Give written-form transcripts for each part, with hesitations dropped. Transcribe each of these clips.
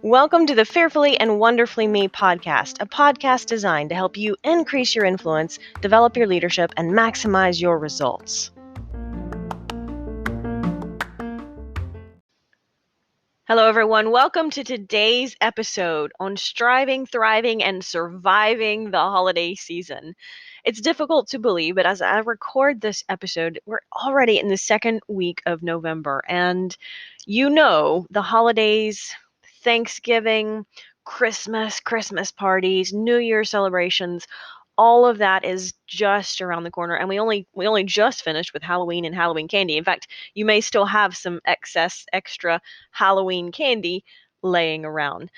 Welcome to the Fearfully and Wonderfully Me podcast, a podcast designed to help you increase your influence, develop your leadership, and maximize your results. Hello, everyone. Welcome to today's episode on striving, thriving, and surviving the holiday season. It's difficult to believe, but as I record this episode, we're already in the second week of November. And the holidays, Thanksgiving, Christmas parties, New Year celebrations, all of that is just around the corner. And we only just finished with Halloween and Halloween candy. In fact, you may still have some extra Halloween candy laying around.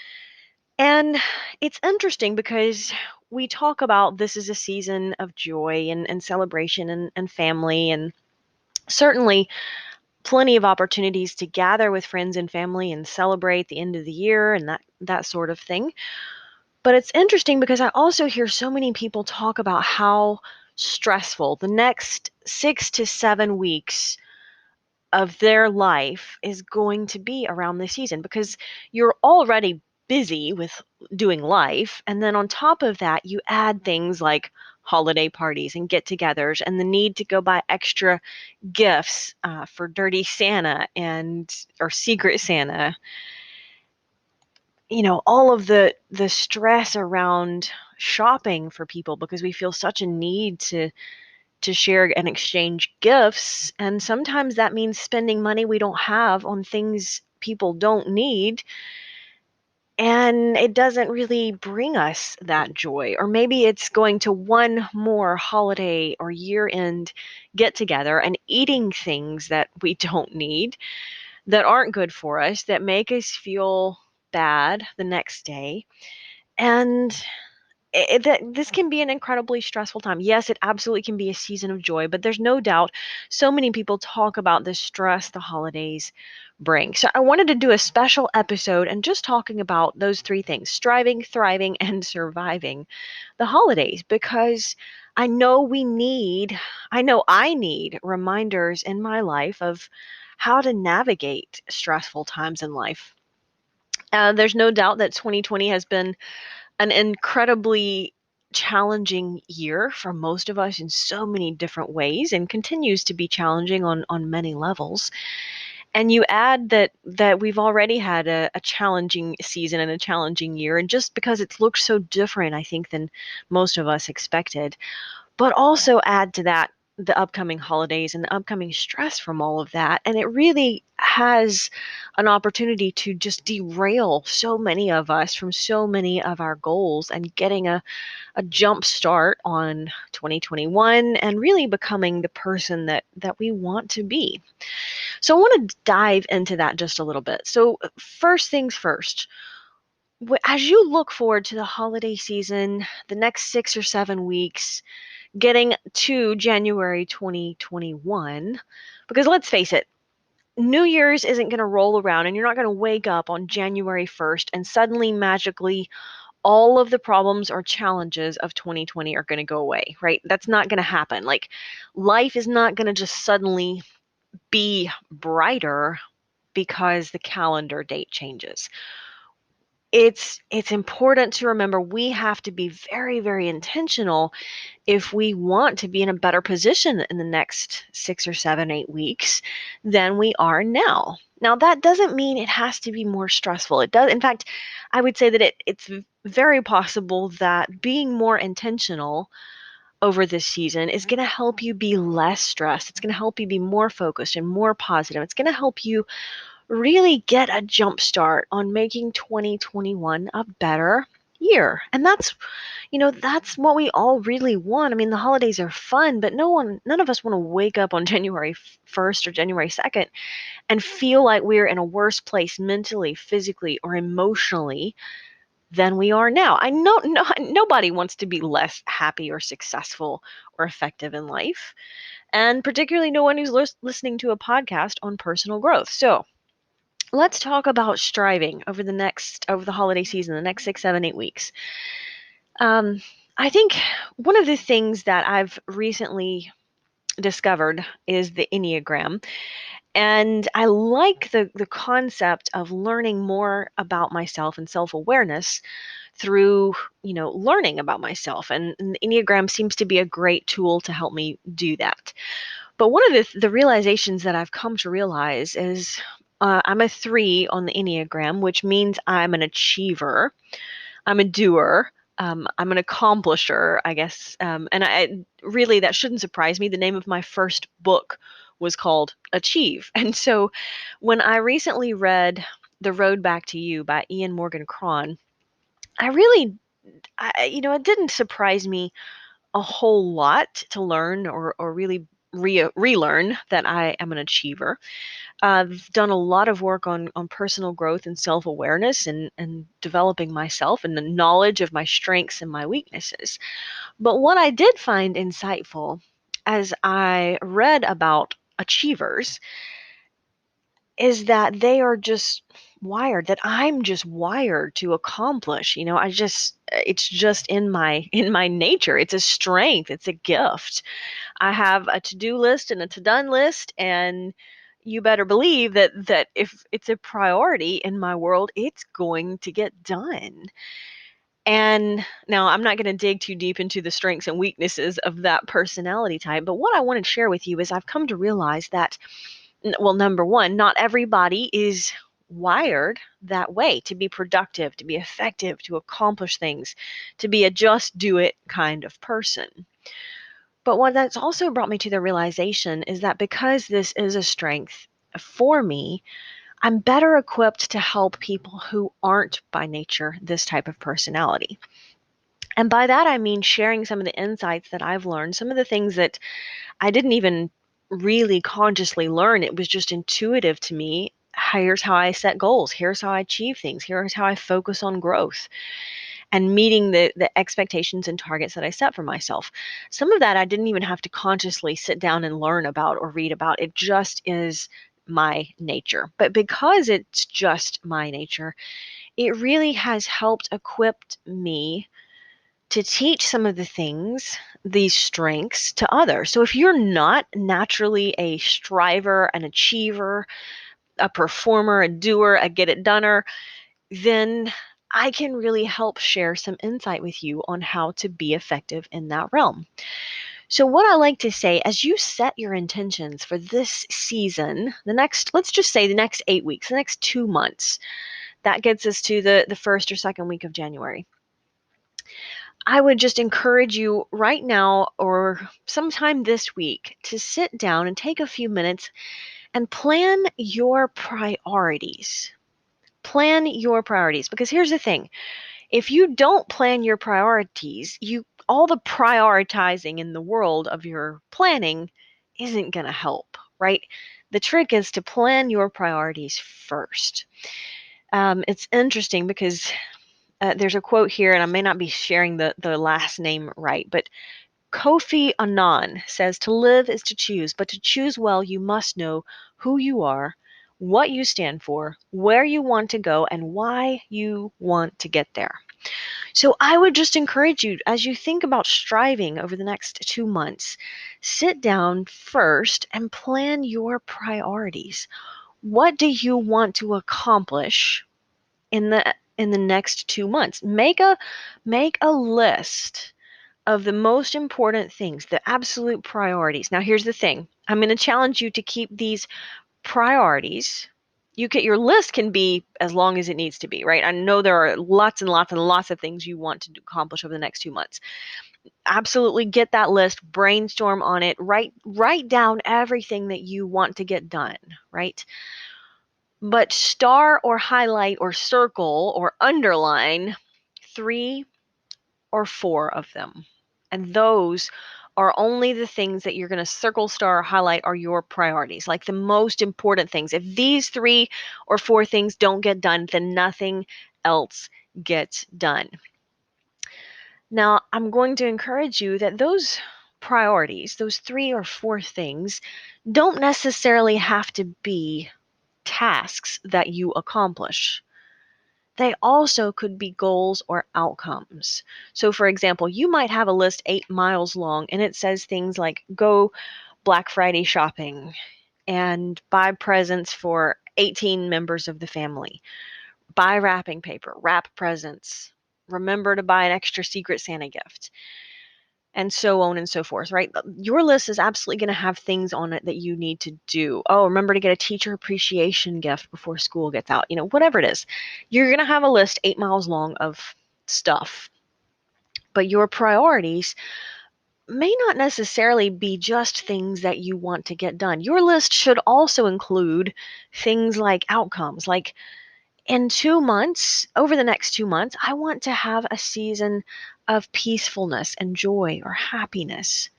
And it's interesting because we talk about this as a season of joy and celebration and family, and certainly plenty of opportunities to gather with friends and family and celebrate the end of the year and that sort of thing. But it's interesting because I also hear so many people talk about how stressful the next 6 to 7 weeks of their life is going to be around this season, because you're already busy with doing life, and then on top of that you add things like holiday parties and get-togethers and the need to go buy extra gifts for Dirty Santa or Secret Santa. All of the stress around shopping for people, because we feel such a need to share and exchange gifts, and sometimes that means spending money we don't have on things people don't need, and it doesn't really bring us that joy. Or maybe it's going to one more holiday or year-end get together and eating things that we don't need, that aren't good for us, that make us feel bad the next day. And this can be an incredibly stressful time. Yes, it absolutely can be a season of joy, but there's no doubt so many people talk about the stress the holidays bring. So I wanted to do a special episode and just talking about those three things: striving, thriving, and surviving the holidays, because I know I need reminders in my life of how to navigate stressful times in life. There's no doubt that 2020 has been an incredibly challenging year for most of us in so many different ways, and continues to be challenging on many levels. And you add that we've already had a challenging season and a challenging year, and just because it's looked so different, I think, than most of us expected. But also add to that the upcoming holidays and the upcoming stress from all of that, and it really has an opportunity to just derail so many of us from so many of our goals, and getting a jump start on 2021 and really becoming the person that we want to be. So I want to dive into that just a little bit. So first things first, as you look forward to the holiday season, the next 6 or 7 weeks, getting to January 2021, because let's face it, New Year's isn't going to roll around and you're not going to wake up on January 1st and suddenly magically all of the problems or challenges of 2020 are going to go away, right? That's not going to happen. Like, life is not going to just suddenly be brighter because the calendar date changes. It's important to remember we have to be very, very intentional if we want to be in a better position in the next 6 or 7, 8 weeks than we are now. Now, that doesn't mean it has to be more stressful. It does. In fact, I would say that it's very possible that being more intentional over this season is going to help you be less stressed. It's going to help you be more focused and more positive. It's going to help you really get a jump start on making 2021 a better year. And that's what we all really want. I mean, the holidays are fun, but none of us want to wake up on January 1st or January 2nd and feel like we're in a worse place mentally, physically, or emotionally than we are now. I know nobody wants to be less happy or successful or effective in life, and particularly no one who's listening to a podcast on personal growth. So let's talk about striving over the holiday season, the next 6, 7, 8 weeks. I think one of the things that I've recently discovered is the Enneagram. And I like the concept of learning more about myself and self-awareness through, learning about myself. And the Enneagram seems to be a great tool to help me do that. But one of the realizations that I've come to realize is I'm a 3 on the Enneagram, which means I'm an achiever. I'm a doer. I'm an accomplisher, I guess. And I really, that shouldn't surprise me. The name of my first book was called Achieve. And so when I recently read The Road Back to You by Ian Morgan Cron, I really, it didn't surprise me a whole lot to learn or really relearn that I am an achiever. I've done a lot of work on personal growth and self-awareness and developing myself and the knowledge of my strengths and my weaknesses. But what I did find insightful as I read about achievers is that they are just wired, that I'm just wired to accomplish. It's just in my nature. It's a strength, it's a gift. I have a to-do list and a to-done list, and you better believe that if it's a priority in my world, it's going to get done. And now I'm not going to dig too deep into the strengths and weaknesses of that personality type, but what I want to share with you is I've come to realize that, well, number one, not everybody is wired that way to be productive, to be effective, to accomplish things, to be a just do it kind of person. But what that's also brought me to the realization is that because this is a strength for me, I'm better equipped to help people who aren't by nature this type of personality. And by that, I mean sharing some of the insights that I've learned, some of the things that I didn't even really consciously learn. It was just intuitive to me. Here's how I set goals. Here's how I achieve things. Here's how I focus on growth and meeting the expectations and targets that I set for myself. Some of that I didn't even have to consciously sit down and learn about or read about. It just is my nature. But because it's just my nature, it really has helped equip me to teach some of the things, these strengths, to others. So if you're not naturally a striver, an achiever, a performer, a doer, a get it doneer, then I can really help share some insight with you on how to be effective in that realm. So, what I like to say, as you set your intentions for this season, let's just say the next 8 weeks, the next 2 months, that gets us to the first or second week of January. I would just encourage you right now or sometime this week to sit down and take a few minutes and plan your priorities. Plan your priorities, because here's the thing. If you don't plan your priorities, all the prioritizing in the world of your planning isn't going to help, right? The trick is to plan your priorities first. It's interesting because there's a quote here, and I may not be sharing the last name right, but Kofi Annan says, "To live is to choose, but to choose well, you must know who you are, what you stand for, where you want to go, and why you want to get there." So I would just encourage you, as you think about striving over the next 2 months, sit down first and plan your priorities. What do you want to accomplish in the next 2 months? Make a list of the most important things, the absolute priorities. Now, here's the thing. I'm going to challenge you to keep these priorities. Your list can be as long as it needs to be, right? I know there are lots and lots and lots of things you want to accomplish over the next 2 months. Absolutely get that list, brainstorm on it, write down everything that you want to get done, right? But star or highlight or circle or underline 3 or 4 of them. And those are only the things that you're going to circle, star, or highlight are your priorities, like the most important things. If these 3 or 4 things don't get done, then nothing else gets done. Now, I'm going to encourage you that those priorities, those 3 or 4 things, don't necessarily have to be tasks that you accomplish. They also could be goals or outcomes. So, for example, you might have a list 8 miles long and it says things like go Black Friday shopping and buy presents for 18 members of the family. Buy wrapping paper, wrap presents. Remember to buy an extra Secret Santa gift, and so on and so forth, right? Your list is absolutely going to have things on it that you need to do. Oh, remember to get a teacher appreciation gift before school gets out. Whatever it is. You're going to have a list 8 miles long of stuff. But your priorities may not necessarily be just things that you want to get done. Your list should also include things like outcomes, like in 2 months, over the next 2 months, I want to have a season of peacefulness and joy or happiness.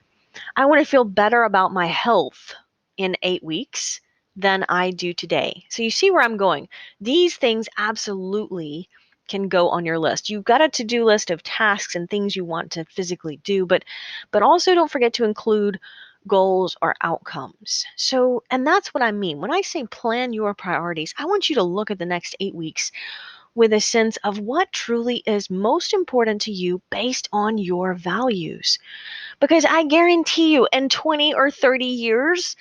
I want to feel better about my health in 8 weeks than I do today. So you see where I'm going. These things absolutely can go on your list. You've got a to-do list of tasks and things you want to physically do, but also don't forget to include goals or outcomes. So, and that's what I mean. When I say plan your priorities, I want you to look at the next 8 weeks with a sense of what truly is most important to you based on your values. Because I guarantee you, in 20 or 30 years,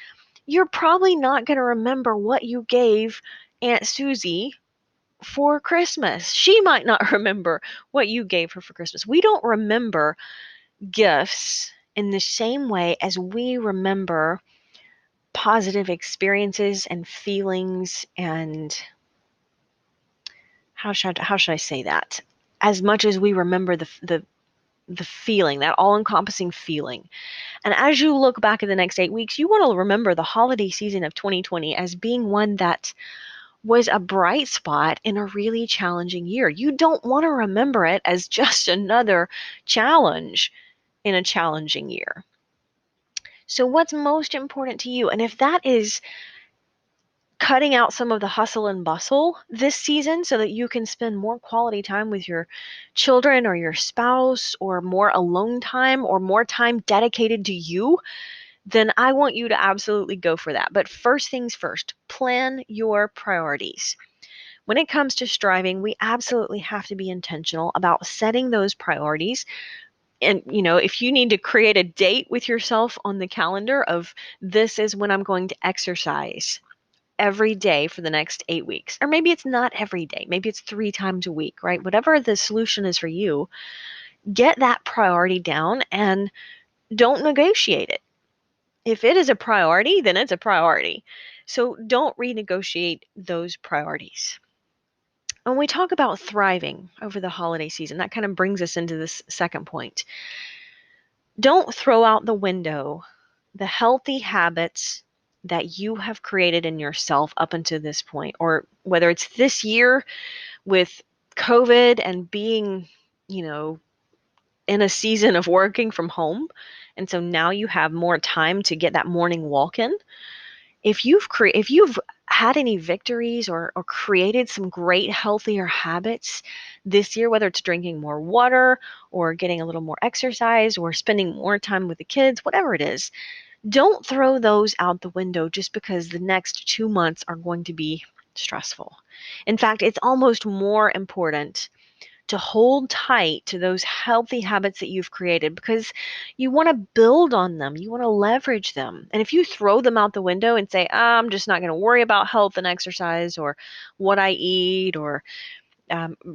you're probably not going to remember what you gave Aunt Susie for Christmas. She might not remember what you gave her for Christmas. We don't remember gifts in the same way as we remember positive experiences and feelings, and how should I say that? As much as we remember the feeling, that all-encompassing feeling. And as you look back at the next 8 weeks, you want to remember the holiday season of 2020 as being one that was a bright spot in a really challenging year. You don't want to remember it as just another challenge in a challenging year. So what's most important to you? And if that is cutting out some of the hustle and bustle this season so that you can spend more quality time with your children or your spouse, or more alone time, or more time dedicated to you, then I want you to absolutely go for that. But first things first, plan your priorities. When it comes to striving, we absolutely have to be intentional about setting those priorities. And, if you need to create a date with yourself on the calendar of this is when I'm going to exercise every day for the next 8 weeks, or maybe it's not every day, maybe it's 3 times a week, right? Whatever the solution is for you, get that priority down and don't negotiate it. If it is a priority, then it's a priority. So don't renegotiate those priorities. When we talk about thriving over the holiday season, that kind of brings us into this second point. Don't throw out the window the healthy habits that you have created in yourself up until this point, or whether it's this year with COVID and being, in a season of working from home. And so now you have more time to get that morning walk in. If you've had any victories, or created some great healthier habits this year, whether it's drinking more water or getting a little more exercise or spending more time with the kids, whatever it is, don't throw those out the window just because the next 2 months are going to be stressful. In fact, it's almost more important to hold tight to those healthy habits that you've created, because you want to build on them. You want to leverage them. And if you throw them out the window and say, I'm just not going to worry about health and exercise or what I eat, or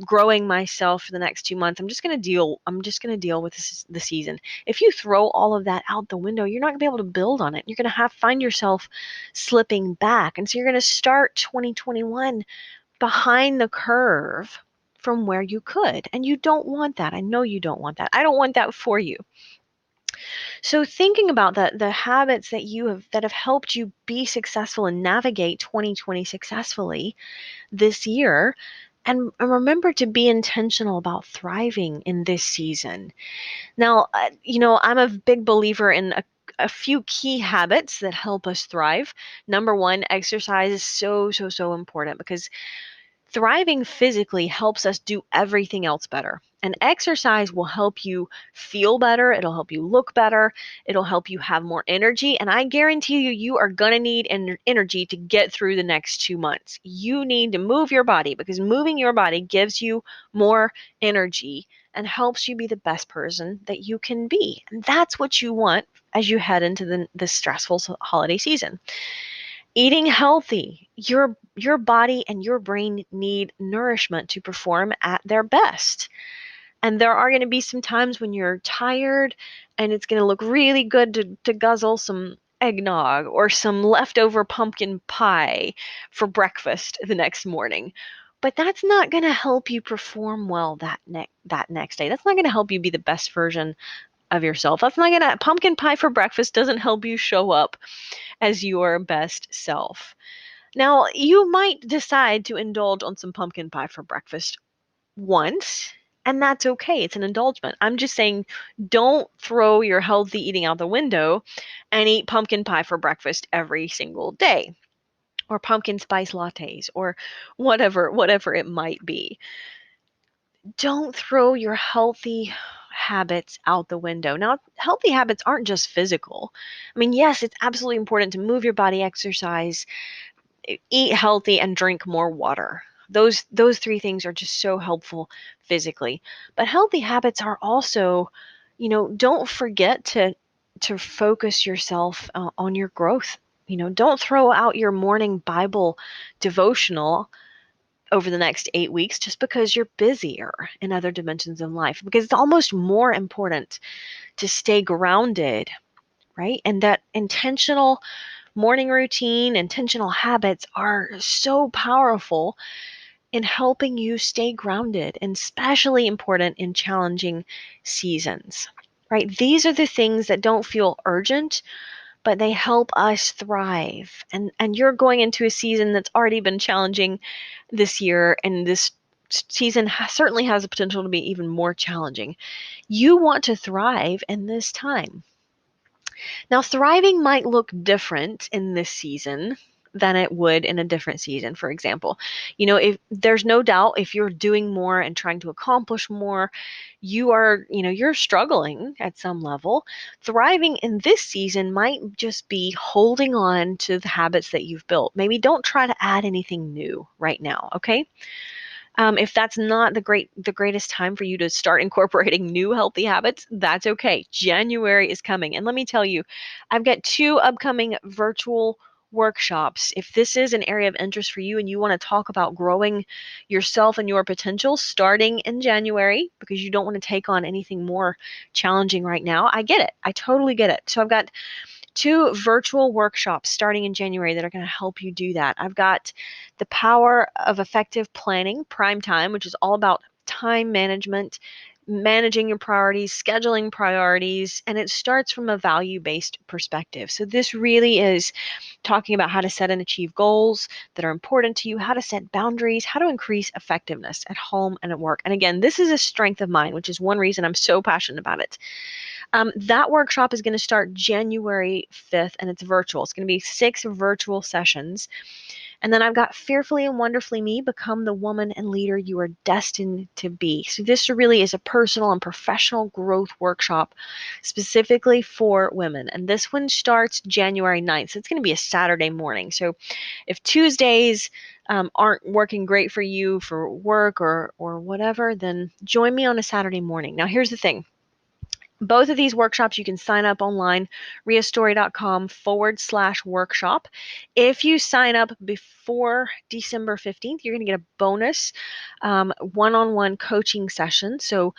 growing myself for the next 2 months, I'm just going to deal with the season. If you throw all of that out the window, you're not going to be able to build on it. You're going to find yourself slipping back. And so you're going to start 2021 behind the curve from where you could. And you don't want that. I know you don't want that. I don't want that for you. So thinking about the habits that have helped you be successful and navigate 2020 successfully this year, and remember to be intentional about thriving in this season. Now, I'm a big believer in a few key habits that help us thrive. Number one, exercise is so, so, so important, because thriving physically helps us do everything else better. And exercise will help you feel better. It'll help you look better. It'll help you have more energy. And I guarantee you are going to need energy to get through the next 2 months. You need to move your body, because moving your body gives you more energy and helps you be the best person that you can be. And that's what you want as you head into the stressful holiday season. Eating healthy, your body and your brain need nourishment to perform at their best. And there are going to be some times when you're tired and it's going to look really good to guzzle some eggnog or some leftover pumpkin pie for breakfast the next morning. But that's not going to help you perform well that next day. That's not going to help you be the best version of yourself. That's not going to pumpkin pie for breakfast doesn't help you show up as your best self. Now, you might decide to indulge on some pumpkin pie for breakfast once, and that's okay. It's an indulgence. I'm just saying, don't throw your healthy eating out the window and eat pumpkin pie for breakfast every single day, or pumpkin spice lattes, or whatever it might be. Don't throw your healthy habits out the window. Now, healthy habits aren't just physical. I mean, yes, it's absolutely important to move your body, exercise, eat healthy, and drink more water. Those three things are just so helpful physically. But healthy habits are also, don't forget to focus yourself on your growth. Don't throw out your morning Bible devotional over the next 8 weeks just because you're busier in other dimensions of life, because it's almost more important to stay grounded, right? And that intentional morning routine, intentional habits are so powerful in helping you stay grounded, and especially important in challenging seasons, right? These are the things that don't feel urgent, but they help us thrive. And you're going into a season that's already been challenging this year, and this season certainly has the potential to be even more challenging. You want to thrive in this time. Now, thriving might look different in this season than it would in a different season, for example. If there's no doubt, if you're doing more and trying to accomplish more, you're struggling at some level. Thriving in this season might just be holding on to the habits that you've built. Maybe don't try to add anything new right now, okay? If that's not the greatest time for you to start incorporating new healthy habits, that's okay. January is coming. And let me tell you, I've got 2 upcoming virtual workshops. If this is an area of interest for you and you want to talk about growing yourself and your potential starting in January, because you don't want to take on anything more challenging right now, I get it. I totally get it. So I've got 2 virtual workshops starting in January that are going to help you do that. I've got the Power of Effective Planning Prime Time, which is all about time management, managing your priorities, scheduling priorities, and it starts from a value-based perspective. So this really is talking about how to set and achieve goals that are important to you, how to set boundaries, how to increase effectiveness at home and at work. And again, this is a strength of mine, which is one reason I'm so passionate about it. That workshop is going to start January 5th, and it's virtual. It's going to be 6 virtual sessions. And then I've got Fearfully and Wonderfully Me, Become the Woman and Leader You Are Destined to Be. So this really is a personal and professional growth workshop specifically for women. And this one starts January 9th. So it's going to be a Saturday morning. So if Tuesdays aren't working great for you for work or whatever, then join me on a Saturday morning. Now, here's the thing. Both of these workshops, you can sign up online, riastory.com/workshop. If you sign up before December 15th, you're going to get a bonus one-on-one coaching session. So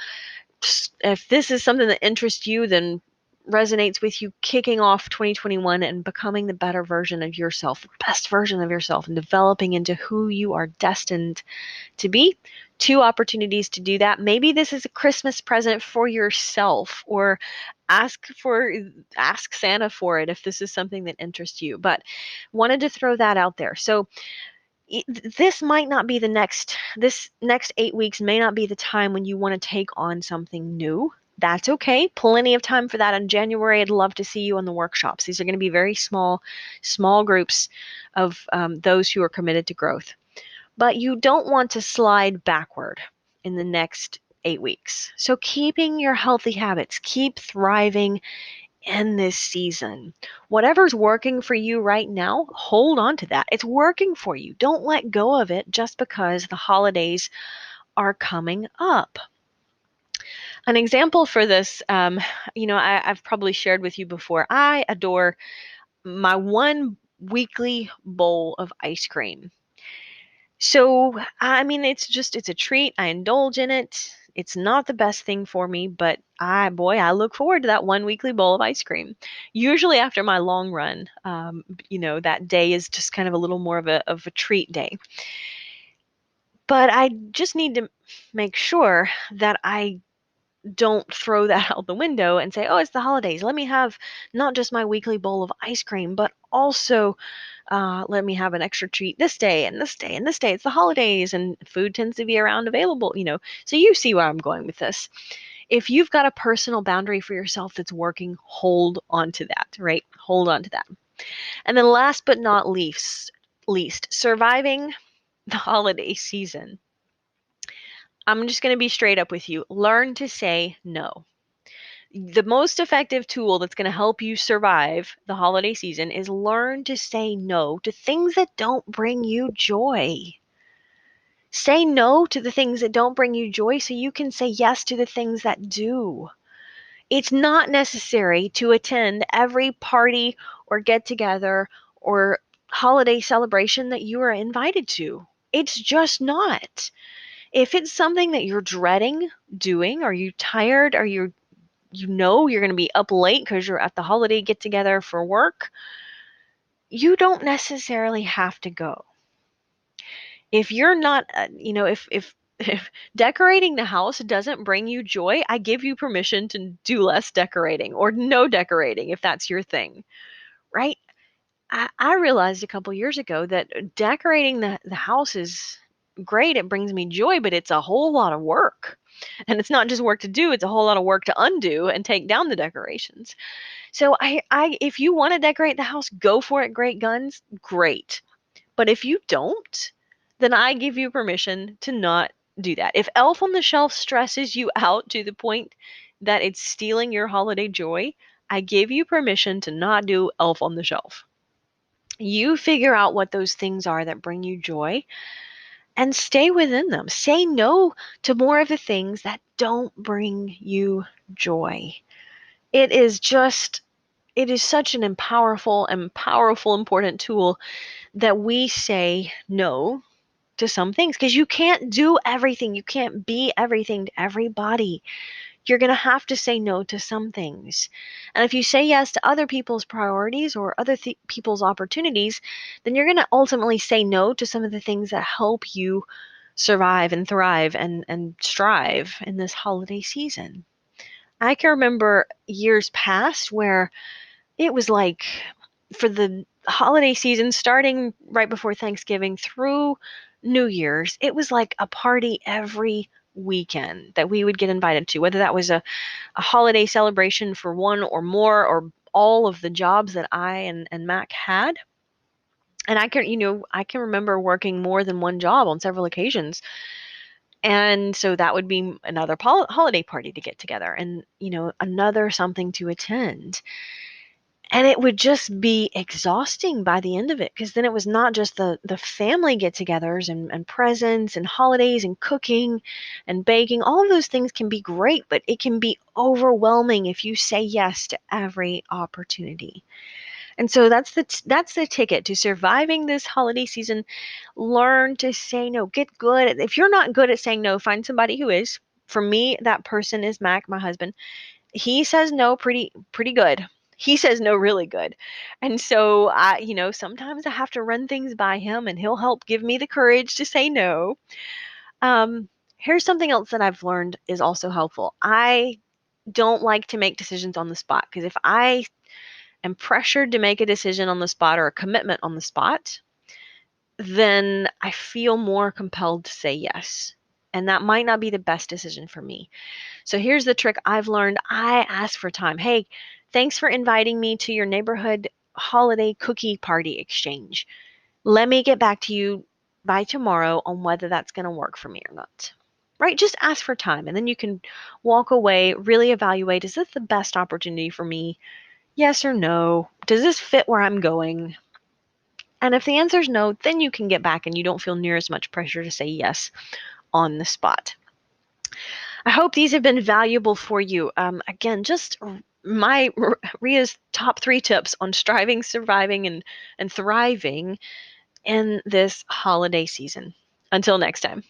if this is something that interests you, then resonates with you, kicking off 2021 and becoming the better version of yourself, the best version of yourself, and developing into who you are destined to be. 2 opportunities to do that. Maybe this is a Christmas present for yourself, or ask Santa for it if this is something that interests you. But wanted to throw that out there. So this next 8 weeks may not be the time when you want to take on something new. That's okay. Plenty of time for that in January. I'd love to see you on the workshops. These are going to be very small groups of those who are committed to growth. But you don't want to slide backward in the next 8 weeks. So keeping your healthy habits, keep thriving in this season. Whatever's working for you right now, hold on to that. It's working for you. Don't let go of it just because the holidays are coming up. An example for this, I've probably shared with you before, I adore my one weekly bowl of ice cream. So, I mean, it's a treat. I indulge in it. It's not the best thing for me, but I look forward to that one weekly bowl of ice cream. Usually after my long run, that day is just kind of a little more of a treat day. But I just need to make sure that I don't throw that out the window and say, oh, it's the holidays. Let me have not just my weekly bowl of ice cream, but also let me have an extra treat this day and this day and this day. It's the holidays and food tends to be around available. So you see where I'm going with this. If you've got a personal boundary for yourself that's working, hold on to that, right? Hold on to that. And then last but not least, surviving the holiday season. I'm just going to be straight up with you. Learn to say no. The most effective tool that's going to help you survive the holiday season is learn to say no to things that don't bring you joy. Say no to the things that don't bring you joy so you can say yes to the things that do. It's not necessary to attend every party or get together or holiday celebration that you are invited to. It's just not. If it's something that you're dreading doing, are you tired, are you're going to be up late because you're at the holiday get together for work, you don't necessarily have to go. If you're not, if decorating the house doesn't bring you joy, I give you permission to do less decorating or no decorating if that's your thing, right? I realized a couple years ago that decorating the house is great. It brings me joy, but it's a whole lot of work. And it's not just work to do, it's a whole lot of work to undo and take down the decorations. So if you want to decorate the house, go for it. Great guns, great. But if you don't, then I give you permission to not do that. If Elf on the Shelf stresses you out to the point that it's stealing your holiday joy, I give you permission to not do Elf on the Shelf. You figure out what those things are that bring you joy and stay within them. Say no to more of the things that don't bring you joy. It is just it is such an powerful, important tool that we say no to some things because you can't do everything. You can't be everything to everybody. You're going to have to say no to some things. And if you say yes to other people's priorities or other people's opportunities, then you're going to ultimately say no to some of the things that help you survive and thrive and strive in this holiday season. I can remember years past where it was like for the holiday season, starting right before Thanksgiving through New Year's, it was like a party every weekend that we would get invited to, whether that was a holiday celebration for one or more or all of the jobs that I and Mac had. And I can remember working more than one job on several occasions. And so that would be another holiday party to get together and, another something to attend. And it would just be exhausting by the end of it because then it was not just the family get-togethers and presents and holidays and cooking and baking. All of those things can be great, but it can be overwhelming if you say yes to every opportunity. And so that's the ticket to surviving this holiday season. Learn to say no. Get good. If you're not good at saying no, find somebody who is. For me, that person is Mac, my husband. He says no pretty good. He says no really good. And so sometimes I have to run things by him and he'll help give me the courage to say no. Here's something else that I've learned is also helpful. I don't like to make decisions on the spot because if I am pressured to make a decision on the spot or a commitment on the spot, then I feel more compelled to say yes. And that might not be the best decision for me. So here's the trick I've learned. I ask for time. Hey, thanks for inviting me to your neighborhood holiday cookie party exchange. Let me get back to you by tomorrow on whether that's going to work for me or not. Right? Just ask for time and then you can walk away, really evaluate, is this the best opportunity for me? Yes or no? Does this fit where I'm going? And if the answer is no, then you can get back and you don't feel near as much pressure to say yes on the spot. I hope these have been valuable for you. Again, just my Ria's top 3 tips on striving, surviving, and thriving in this holiday season. Until next time.